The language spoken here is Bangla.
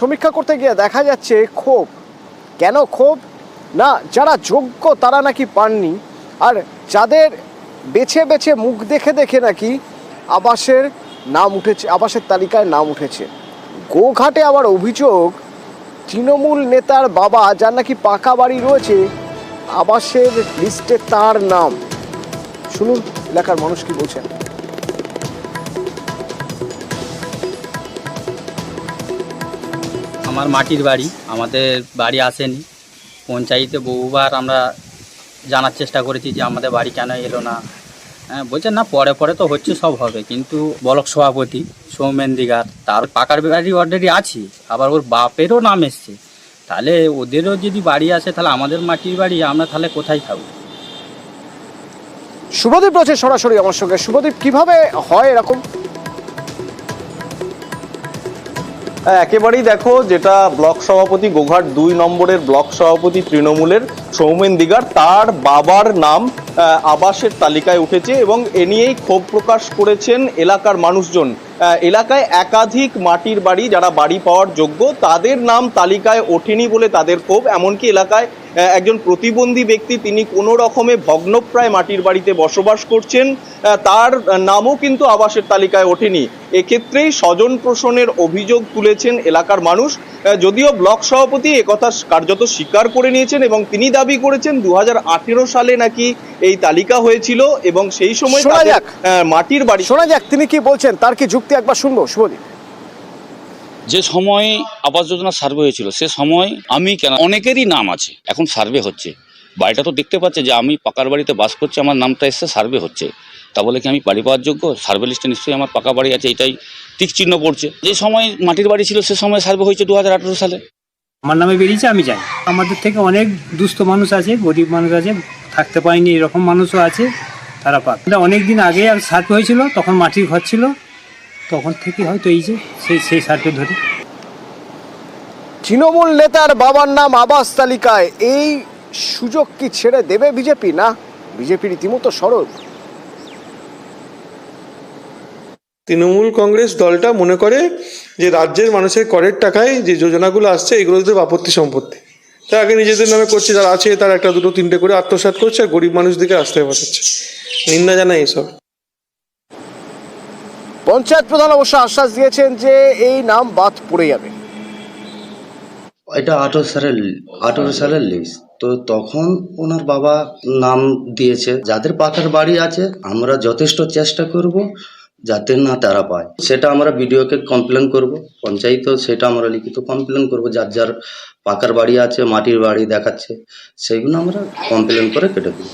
সমীক্ষা করতে গিয়ে দেখা যাচ্ছে ক্ষোভ। কেন ক্ষোভ? না, যারা যোগ্য তারা নাকি পাননি, আর যাদের বেছে বেছে মুখ দেখে দেখে নাকি আবাসের নাম উঠেছে, আবাসের তালিকায় নাম উঠেছে। গোঘাটে আবার অভিযোগ, তৃণমূল নেতার বাবা, যার নাকি পাকা বাড়ি রয়েছে, আবাসের লিস্টে তার নাম। শুনুন এলাকার মানুষ কি বলছেন। আমার মাটির বাড়ি, আমাদের বাড়ি আসেনি। পঞ্চায়েতে বহুবার আমরা জানার চেষ্টা করেছি যে আমাদের বাড়ি কেন এলো না। হ্যাঁ, বলছেন না পরে পরে তো হচ্ছে, সব হবে, কিন্তু ব্লক সভাপতি সৌমেন দিগার, তার পাকার বাড়ি অলরেডি আছে, আবার ওর বাপেরও নাম এসছে। তাহলে ওদেরও যদি বাড়ি আসে, তাহলে আমাদের মাটির বাড়ি আমরা তাহলে কোথায় খাবো? শুভদীপ রয়েছে সরাসরি আমার সঙ্গে। শুভদীপ, কিভাবে হয় এরকম? একেবারেই দেখো, যেটা ব্লক সভাপতি গোঘাট 2 নম্বরের ব্লক সভাপতি তৃণমূলের সৌমেন দিগার, তার বাবার নাম আবাসের তালিকায় উঠেছে এবং এ নিয়েই ক্ষোভ প্রকাশ করেছেন এলাকার মানুষজন। এলাকায় একাধিক মাটির বাড়ি, যারা বাড়ি পাওয়ার যোগ্য, তাদের নাম তালিকায় ওঠেনি বলে তাদের ক্ষোভ। এমনকি এলাকায় একজন প্রতিবন্ধী ব্যক্তি, তিনি কোনো রকমে ভগ্নপ্রায় মাটির বাড়িতে বসবাস করছেন, তার নামও কিন্তু আবাসের তালিকায় ওঠেনি। এক্ষেত্রেই স্বজন পোষণের অভিযোগ তুলেছেন এলাকার মানুষ। যদিও ব্লক সভাপতি একথা কার্যত স্বীকার করে নিয়েছেন এবং তিনি দাবি করেছেন 2018 সালে নাকি এই তালিকা হয়েছিল এবং সেই সময় মাটির বাড়ি। শোনা যাক তিনি কি বলছেন, তার কি যুক্তি একবার শুনবো। শুভদীপ, যে সময় আবাস যোজনা সার্ভে হয়েছিল সে সময় আমি কেন, অনেকেরই নাম আছে, এখন সার্ভে হচ্ছে, বাড়িটা তো দেখতে পাচ্ছে যে আমি পাকার বাড়িতে বাস করছি, আমার নামটা এসে সার্ভে হচ্ছে, তা বলে কি আমি বাড়ি পাওয়ার যোগ্য? সার্ভে লিস্টে নিশ্চয়ই আমার পাকা বাড়ি আছে, এটাই টিক চিহ্ন পড়ছে। যে সময় মাটির বাড়ি ছিল সে সময় সার্ভে হয়েছে 2018 সালে। আমার নামে বেরিয়েছে, আমি জানি। আমাদের থেকে অনেক দুস্থ মানুষ আছে, গরিব মানুষ আছে, থাকতে পায়নি, এরকম মানুষও আছে, তারা পাক। অনেক দিন আগে আর সার্ভে হয়েছিল, তখন মাটির ঘর ছিল, তখন থেকে হয়তো এই যে সেই সার্ভে ধরে। তৃণমূল নেতার বাবার নাম আবাস তালিকায়, এই সুযোগ কি ছেড়ে দেবে বিজেপি? না, বিজেপি রীতিমতো সরব। তৃণমূল কংগ্রেস দলটা মনে করে যে রাজ্যের মানুষের করের টাকায় যে যোজনাগুলো আসছে এগুলোতে আপত্তি সম্পত্তি, তা আগে নিজেদের নামে করছে, যারা আছে তার একটা দুটো তিনটে করে আত্মসাৎ করছে আর গরিব মানুষদেরকে রাস্তায় বসাচ্ছে। নিন্দা জানাই এসব। পঞ্চায়েত প্রধান অবশ্য আশ্বাস দিয়েছেন যে এই নাম বাদ পড়ে যাবে। এটা 18 সালের লিস্ট, তো তখন ওনার বাবা নাম দিয়েছে। যাদের পাকার বাড়ি আছে আমরা যথেষ্ট চেষ্টা করব যাতে না তারা পায়। সেটা আমরা বিডিওকে কমপ্লেন করব, পঞ্চায়েতেও সেটা আমরা লিখিত কমপ্লেন করব। যার যার পাকার বাড়ি আছে, মাটির বাড়ি দেখাচ্ছে, সেইগুলো আমরা কমপ্লেন করে কেটে দেবো।